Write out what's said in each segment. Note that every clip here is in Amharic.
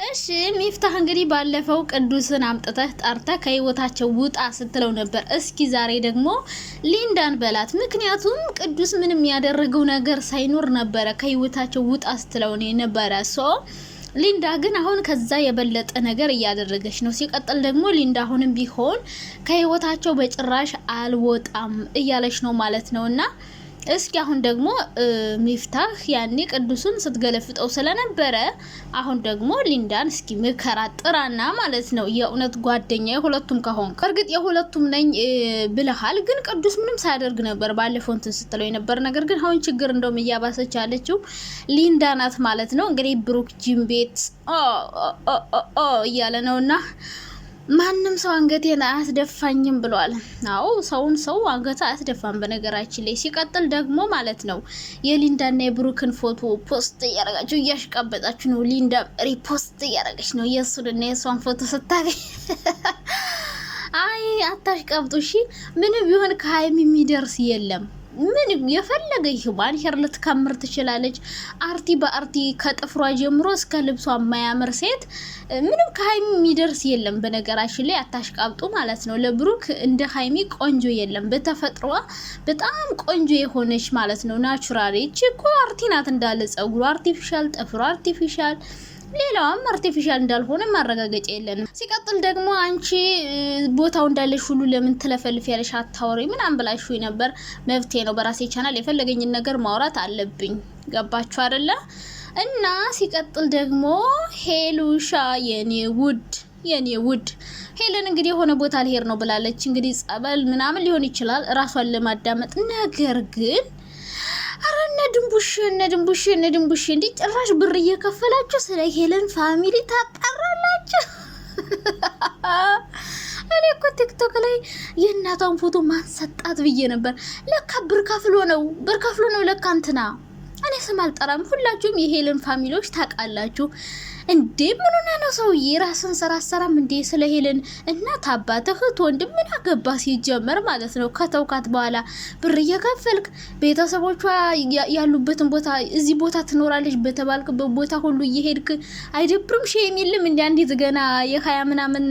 እሺ ሚፍታህ እንግዲህ ባለፈው ቅዱስን አምጥተህ ጠርተህ ከህይወታቸው ውጣ ስትለው ነበር። እስኪ ዛሬ ደግሞ ሊንዳን በላት። ምክንያቱም ቅዱስ ምንም ያደረገው ነገር ሳይኖር ነበረ ከህይወታቸው ውጣ ስትለው ነበረ። ሊንዳ ግን አሁን ከዛ የበለጠ ነገር እያደረገች ነው። ሲቀጥል ደግሞ ሊንዳ አሁንም ቢሆን ከህይወታቸው በጭራሽ አልወጣም እያለች ነው ማለት ነውና እስኪ አሁን ደግሞ ሚፍታህ ያኔ ቅዱስን ስትገለፍጠው ስለነበረ አሁን ደግሞ ሊንዳን እስኪ ምከራ ጥራና ማለት ነው። የእውነት ጓደኛ የሁለቱም ከሆን እርግጥ የሁለቱም ነኝ ብለሃል፣ ግን ቅዱስ ምንም ሳያደርግ ነበር ባለፈው እንትን ስትለው የነበር። ነገር ግን አሁን ችግር እንደውም እያባሰች ያለችው ሊንዳ ናት ማለት ነው። እንግዲህ ብሩክ ጂም ቤት እያለ ነውና ማንም ሰው አንገቴን አያስደፋኝም ብሏል። አዎ ሰው አንገት አያስደፋም በነገራችን ላይ። ሲቀጥል ደግሞ ማለት ነው የሊንዳና የብሩክን ፎቶ ፖስት እያረጋችሁ እያሽቃበጣችሁ ነው። ሊንዳ ሪፖስት እያረገች ነው የሱንና የሷን ፎቶ ስታገኝ አይ አታሽቃብጡ እሺ። ምንም ቢሆን ከሀይሚ የሚደርስ የለም። ምን የፈለገ ይሁን ሄር ልትከምር ትችላለች። አርቲ በአርቲ ከጥፍሯ ጀምሮ እስከ ልብሷ ማያምር ሴት ምንም ከሀይሚ የሚደርስ የለም። በነገራችን ላይ አታሽቃብጡ ማለት ነው። ለብሩክ እንደ ሀይሚ ቆንጆ የለም። በተፈጥሯ በጣም ቆንጆ የሆነች ማለት ነው። ናቹራሊ እኮ አርቲ ናት እንዳለ ጸጉሩ አርቲፊሻል፣ ጥፍሩ አርቲፊሻል፣ ሌላውም አርቲፊሻል እንዳልሆነ ማረጋገጫ የለንም። ሲቀጥል ደግሞ አንቺ ቦታው እንዳለሽ ሁሉ ለምን ትለፈልፍ ያለሽ አታወሪ ምናምን ብላችሁ ነበር። መብቴ ነው። በራሴ ቻናል የፈለገኝን ነገር ማውራት አለብኝ። ገባችሁ አይደለ? እና ሲቀጥል ደግሞ ሄሉሻ የኔ ውድ ሄለን እንግዲህ የሆነ ቦታ ልሄድ ነው ብላለች። እንግዲህ ጸበል ምናምን ሊሆን ይችላል ራሷን ለማዳመጥ። ነገር ግን አረነ ድንቡሽ እንዴ ጭራሽ ብር እየከፈላችሁ ስለ ሄለን ፋሚሊ ታጣራላችሁ? እኔ እኮ ቲክቶክ ላይ የእናቷን ፎቶ ማንሰጣት ብዬ ነበር። ለካ ብር ከፍሎ ነው ለካ እንትና። እኔ ስም አልጠራም። ሁላችሁም የሄለን ፋሚሊዎች ታውቃላችሁ እንዴ? ምን ሆነ ነው ሰውዬ? ራስን ስራ ሰራም እንዴ? ስለ ሄለን እናት አባት እህት ወንድም ምን አገባ ሲጀመር ማለት ነው። ከተውካት በኋላ ብር እየከፈልክ ቤተሰቦቿ ያሉበትን ቦታ እዚህ ቦታ ትኖራለች በተባልክበት ቦታ ሁሉ እየሄድክ አይደብርም? ሼም የለም እንዴ? አንዲት ገና የ20 ምናምን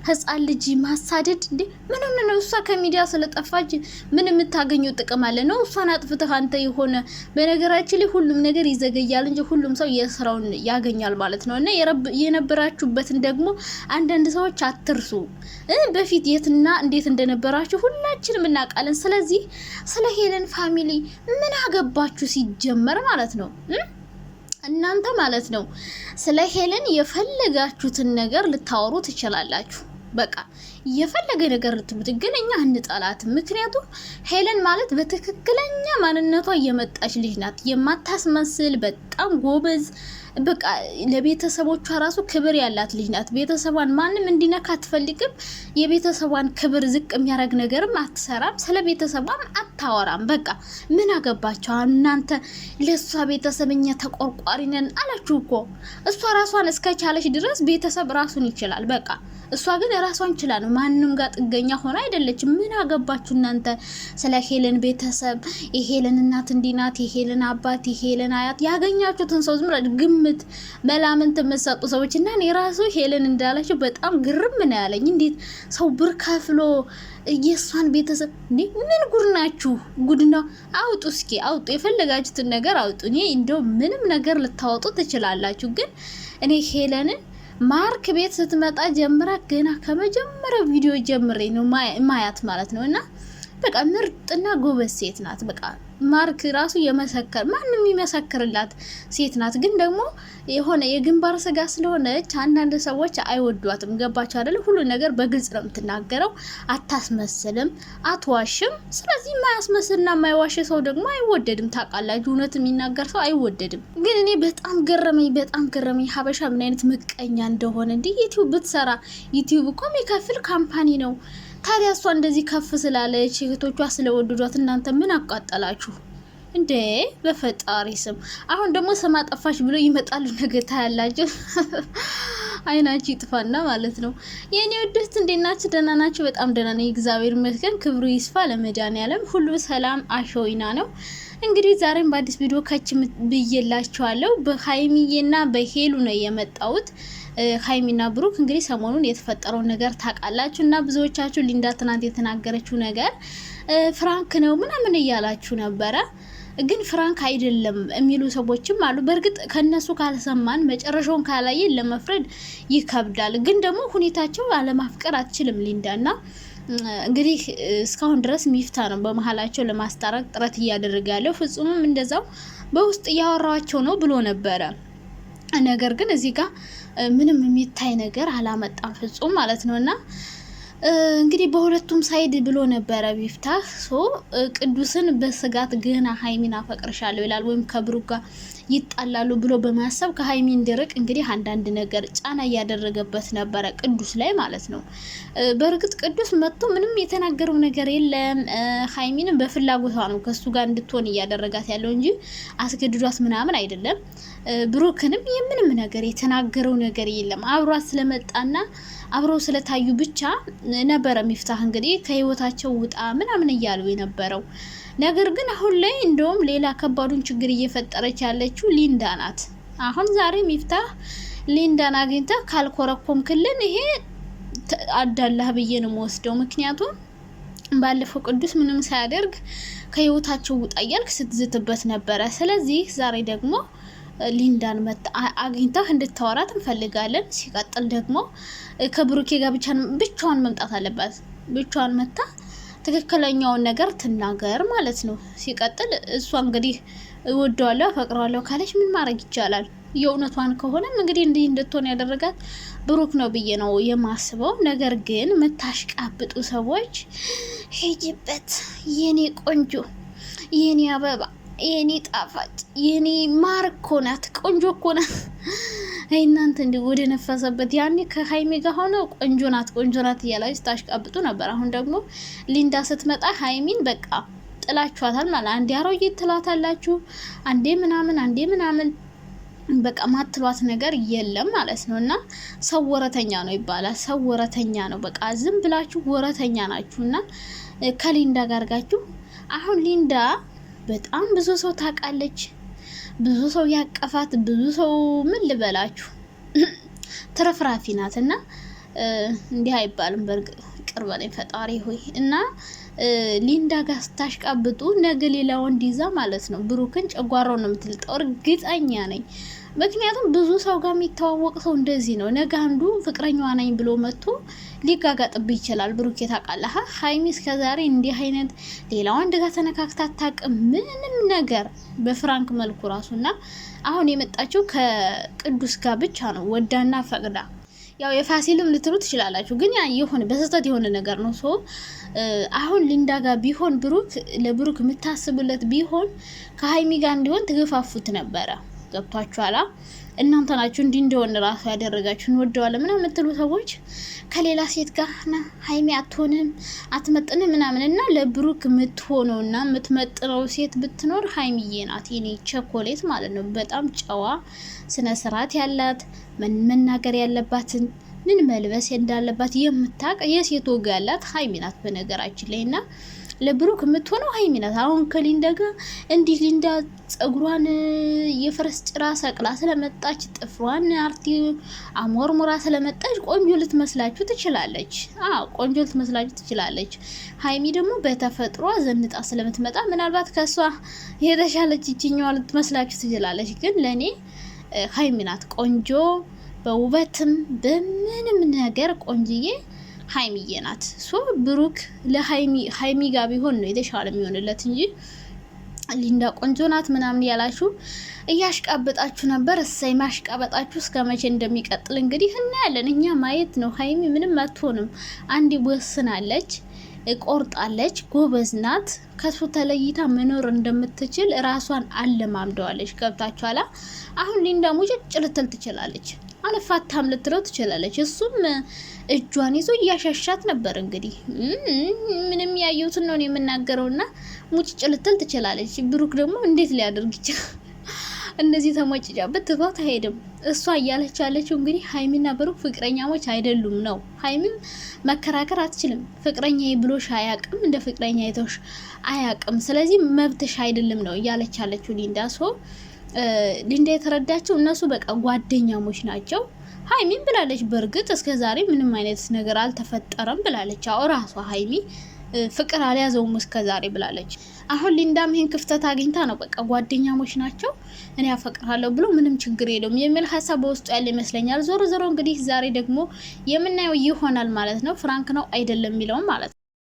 ህፃን ልጅ ማሳደድ እንዴ? ምን ሆነ ነው? እሷ ከሚዲያ ስለጠፋች ምን የምታገኘው ጥቅም አለ ነው? እሷን አጥፍተህ አንተ የሆነ በነገራችን ላይ ሁሉም ነገር ይዘገያል እንጂ ሁሉም ሰው የስራውን ያገኛል ማለት ነው። የነበራችሁበትን ደግሞ አንዳንድ ሰዎች አትርሱ። በፊት የትና እንዴት እንደነበራችሁ ሁላችንም እናውቃለን። ስለዚህ ስለ ሄለን ፋሚሊ ምን አገባችሁ ሲጀመር ማለት ነው እናንተ ማለት ነው። ስለ ሄለን የፈለጋችሁትን ነገር ልታወሩ ትችላላችሁ። በቃ የፈለገ ነገር ልትሉት፣ ግን እኛ እንጠላትም። ምክንያቱም ሄለን ማለት በትክክለኛ ማንነቷ የመጣች ልጅ ናት። የማታስመስል በጣም ጎበዝ፣ በቃ ለቤተሰቦቿ ራሱ ክብር ያላት ልጅ ናት። ቤተሰቧን ማንም እንዲነካ አትፈልግም። የቤተሰቧን ክብር ዝቅ የሚያደርግ ነገርም አትሰራም። ስለ ቤተሰቧም አታወራም። በቃ ምን አገባቸው እናንተ? ለሷ ቤተሰብ እኛ ተቆርቋሪ ነን አላችሁ እኮ። እሷ ራሷን እስከቻለች ድረስ ቤተሰብ ራሱን ይችላል። በቃ እሷ ግን ራሷን ችላ ነው። ማንም ጋር ጥገኛ ሆነ አይደለችም። ምን አገባችሁ እናንተ ስለ ሄለን ቤተሰብ? የሄለን እናት እንዲናት፣ የሄለን አባት፣ የሄለን አያት፣ ያገኛችሁትን ሰው ዝም ብላችሁ ግምት መላምንት የምትሰጡ ሰዎች እና እኔ ራሱ ሄለን እንዳላችሁ በጣም ግርም ነው ያለኝ። እንዴት ሰው ብር ከፍሎ የሷን ቤተሰብ እንዴ? ምን ጉድ ናችሁ? ጉድ ነው። አውጡ፣ እስኪ አውጡ፣ የፈለጋችሁትን ነገር አውጡ። እኔ እንደው ምንም ነገር ልታወጡ ትችላላችሁ። ግን እኔ ሄለንን ማርክ ቤት ስትመጣ ጀምራ ገና ከመጀመሪያው ቪዲዮ ጀምሬ ነው ማያት ማለት ነው። እና በቃ ምርጥና ጎበዝ ሴት ናት። በቃ ማርክ ራሱ የመሰከር ማንም የሚመሰክርላት ሴት ናት። ግን ደግሞ የሆነ የግንባር ስጋ ስለሆነች አንዳንድ ሰዎች አይወዷትም። ገባቸው አይደለ? ሁሉ ነገር በግልጽ ነው የምትናገረው። አታስመስልም፣ አትዋሽም። ስለዚህ የማያስመስልና የማይዋሽ ሰው ደግሞ አይወደድም። ታውቃላችሁ፣ እውነት የሚናገር ሰው አይወደድም። ግን እኔ በጣም ገረመኝ ሀበሻ ምን አይነት ምቀኛ እንደሆነ። እንዲህ ዩቲዩብ ብትሰራ ዩቲዩብ እኮ የሚከፍል ካምፓኒ ነው። ታዲያ እሷ እንደዚህ ከፍ ስላለች እህቶቿ ስለወደዷት እናንተ ምን አቃጠላችሁ እንዴ? በፈጣሪ ስም። አሁን ደግሞ ስም አጠፋች ብሎ ይመጣሉ። ነገ ታያላችሁ። አይናችሁ ይጥፋና ማለት ነው። የኔ ወደት እንዴት ናችሁ? ደህና ናችሁ? በጣም ደህና ነኝ፣ እግዚአብሔር ይመስገን። ክብሩ ይስፋ ለመድኃኒዓለም። ሁሉ ሰላም አሾይና ነው። እንግዲህ ዛሬም በአዲስ ቪዲዮ ከች ብዬላችኋለሁ። በሀይሚዬና በሄሉ ነው የመጣሁት። ሀይሚና ብሩክ እንግዲህ ሰሞኑን የተፈጠረውን ነገር ታውቃላችሁ እና ብዙዎቻችሁ ሊንዳ ትናንት የተናገረችው ነገር ፍራንክ ነው ምናምን እያላችሁ ነበረ። ግን ፍራንክ አይደለም የሚሉ ሰዎችም አሉ። በእርግጥ ከነሱ ካልሰማን መጨረሻውን ካላየን ለመፍረድ ይከብዳል። ግን ደግሞ ሁኔታቸው አለማፍቀር አትችልም ሊንዳና እንግዲህ እስካሁን ድረስ ሚፍታ ነው በመሀላቸው ለማስታረቅ ጥረት እያደረገ ያለው። ፍጹምም እንደዛው በውስጥ እያወራቸው ነው ብሎ ነበረ። ነገር ግን እዚህ ጋር ምንም የሚታይ ነገር አላመጣም ፍጹም ማለት ነውና እንግዲህ በሁለቱም ሳይድ ብሎ ነበረ ሚፍታህ። ቅዱስን በስጋት ገና ሀይሚን አፈቅርሻለሁ ይላል ወይም ከብሩክ ጋር ይጣላሉ ብሎ በማሰብ ከሀይሚ እንዲርቅ እንግዲህ አንዳንድ ነገር ጫና እያደረገበት ነበረ ቅዱስ ላይ ማለት ነው። በእርግጥ ቅዱስ መጥቶ ምንም የተናገረው ነገር የለም። ሀይሚንም በፍላጎቷ ነው ከሱ ጋር እንድትሆን እያደረጋት ያለው እንጂ አስገድዷት ምናምን አይደለም። ብሩክንም የምንም ነገር የተናገረው ነገር የለም። አብሯት ስለመጣና አብረው ስለታዩ ብቻ ነበረ ሚፍታህ እንግዲህ ከህይወታቸው ውጣ ምናምን እያሉ የነበረው። ነገር ግን አሁን ላይ እንደውም ሌላ ከባዱን ችግር እየፈጠረች ያለችው ሊንዳ ናት። አሁን ዛሬ ሚፍታህ ሊንዳን አግኝታ ካልኮረኮም ክልን ይሄ አዳላህ ብዬ ነው የምወስደው። ምክንያቱም ባለፈው ቅዱስ ምንም ሳያደርግ ከህይወታቸው ውጣ እያልክ ስትዝትበት ነበረ። ስለዚህ ዛሬ ደግሞ ሊንዳን አግኝታህ እንድታወራት እንፈልጋለን። ሲቀጥል ደግሞ ከብሩኬ ጋር ብቻዋን መምጣት አለባት። ብቻዋን መታ ትክክለኛውን ነገር ትናገር ማለት ነው። ሲቀጥል እሷ እንግዲህ እወደዋለሁ አፈቅረዋለሁ ካለች ምን ማድረግ ይቻላል? የእውነቷን ከሆነም እንግዲህ እንዲህ እንድትሆን ያደረጋት ብሩክ ነው ብዬ ነው የማስበው። ነገር ግን የምታሽቃብጡ ሰዎች ሄጅበት የኔ ቆንጆ፣ የኔ አበባ፣ የኔ ጣፋጭ፣ የኔ ማር እኮ ናት፣ ቆንጆ እኮ ናት። እናንተ እንዲህ ወደ ነፈሰበት ያኔ ከሀይሜ ጋር ሆነው ቆንጆ ናት እያላችሁ ታሽቃብጡ ነበር። አሁን ደግሞ ሊንዳ ስትመጣ ሀይሚን በቃ ጥላችኋታል ማለት አንዴ አሮጌት ትላታላችሁ፣ አንዴ ምናምን በቃ ማትሏት ነገር የለም ማለት ነው። እና ሰው ወረተኛ ነው ይባላል። ሰው ወረተኛ ነው። በቃ ዝም ብላችሁ ወረተኛ ናችሁና ከሊንዳ ጋር ጋችሁ አሁን ሊንዳ በጣም ብዙ ሰው ታውቃለች። ብዙ ሰው ያቀፋት፣ ብዙ ሰው ምን ልበላችሁ ትረፍራፊ ናት። እና እንዲህ አይባልም። በርግጥ ቅርብ ላይ ፈጣሪ ሆይ እና ሊንዳ ጋር ስታሽቃብጡ ነገ ሌላ ወንድ ይዛ ማለት ነው ብሩክን ጨጓራው ነው የምትልጠው፣ እርግጠኛ ነኝ። ምክንያቱም ብዙ ሰው ጋር የሚተዋወቅ ሰው እንደዚህ ነው። ነገ አንዱ ፍቅረኛዋ ነኝ ብሎ መጥቶ ሊጋጋጥብ ይችላል። ብሩክ የታውቃለህ፣ ሀይሚ እስከዛሬ እንዲህ አይነት ሌላ ወንድ ጋር ተነካክታ አታውቅም፣ ምንም ነገር በፍራንክ መልኩ ራሱና አሁን የመጣችው ከቅዱስ ጋር ብቻ ነው ወዳና ፈቅዳ። ያው የፋሲልም ልትሉ ትችላላችሁ፣ ግን ያ የሆነ በስህተት የሆነ ነገር ነው። አሁን ሊንዳ ጋር ቢሆን ለብሩክ የምታስብለት ቢሆን ከሀይሚ ጋር እንዲሆን ትገፋፉት ነበረ። ገብቷችኋላ? እናንተ ናችሁ እንዲህ እንደሆነ ራሱ ያደረጋችሁ። እንወደዋለን ምናምን የምትሉ ሰዎች ከሌላ ሴት ጋር ሀይሚ አትሆንም አትመጥንም ምናምን እና ለብሩክ የምትሆነውና የምትመጥነው ሴት ብትኖር ሀይሚዬ ናት። የኔ ቸኮሌት ማለት ነው። በጣም ጨዋ ስነ ስርዓት ያላት መናገር ያለባትን ምን መልበስ እንዳለባት የምታውቅ የሴት ወግ ያላት ሀይሚ ናት በነገራችን ላይ እና ለብሩክ የምትሆነው ሀይሚ ናት። አሁን ከሊንዳ ጋር እንዲህ ሊንዳ ጸጉሯን የፈረስ ጭራ ሰቅላ ስለመጣች ጥፍሯን አርቲ አሞርሙራ ስለመጣች ቆንጆ ልትመስላችሁ ትችላለች። ቆንጆ ልትመስላችሁ ትችላለች። ሀይሚ ደግሞ በተፈጥሯ ዘንጣ ስለምትመጣ ምናልባት ከሷ የተሻለች ይችኛዋ ልትመስላችሁ ትችላለች። ግን ለኔ ሀይሚ ናት ቆንጆ፣ በውበትም በምንም ነገር ቆንጅዬ ሀይሚዬ ናት። ብሩክ ለሀይሚ ጋር ቢሆን ነው የተሻለ የሚሆንለት እንጂ ሊንዳ ቆንጆ ናት ምናምን ያላችሁ እያሽቃበጣችሁ ነበር። እሰይ ማሽቃበጣችሁ እስከ መቼ እንደሚቀጥል እንግዲህ እናያለን። እኛ ማየት ነው። ሀይሚ ምንም አትሆንም። አንዴ ወስናለች፣ ቆርጣለች፣ ጎበዝ ናት። ከሱ ተለይታ መኖር እንደምትችል ራሷን አለማምደዋለች። ገብታችኋላ? አሁን ሊንዳ ሙጭጭ ልትል ትችላለች፣ አልፋታም ልትለው ትችላለች። እሱም እጇን ይዞ እያሻሻት ነበር። እንግዲህ ምንም ያየሁትን ነው የምናገረውና ሙጭጭ ልትል ትችላለች። ብሩክ ደግሞ እንዴት ሊያደርግ ይችላል? እነዚህ ተሞጭጫበት ትተው ተሄድም። እሷ እያለች ያለችው እንግዲህ ሀይሚና ብሩክ ፍቅረኛሞች አይደሉም ነው። ሀይሚም መከራከር አትችልም። ፍቅረኛ ብሎሽ አያቅም፣ እንደ ፍቅረኛ አይቶሽ አያቅም። ስለዚህ መብትሽ አይደለም ነው እያለች ያለችው ሊንዳ። ሊንዳ የተረዳችው እነሱ በቃ ጓደኛሞች ናቸው። ሀይሚን ብላለች። በእርግጥ እስከ ዛሬ ምንም አይነት ነገር አልተፈጠረም ብላለች። አዎ ራሷ ሀይሚ ፍቅር አልያዘውም እስከ ዛሬ ብላለች። አሁን ሊንዳም ይሄን ክፍተት አግኝታ ነው በቃ ጓደኛሞች ናቸው እኔ አፈቅራለሁ ብሎ ምንም ችግር የለውም የሚል ሀሳብ በውስጡ ያለ ይመስለኛል። ዞሮ ዞሮ እንግዲህ ዛሬ ደግሞ የምናየው ይሆናል ማለት ነው። ፍራንክ ነው አይደለም የሚለውም ማለት ነው።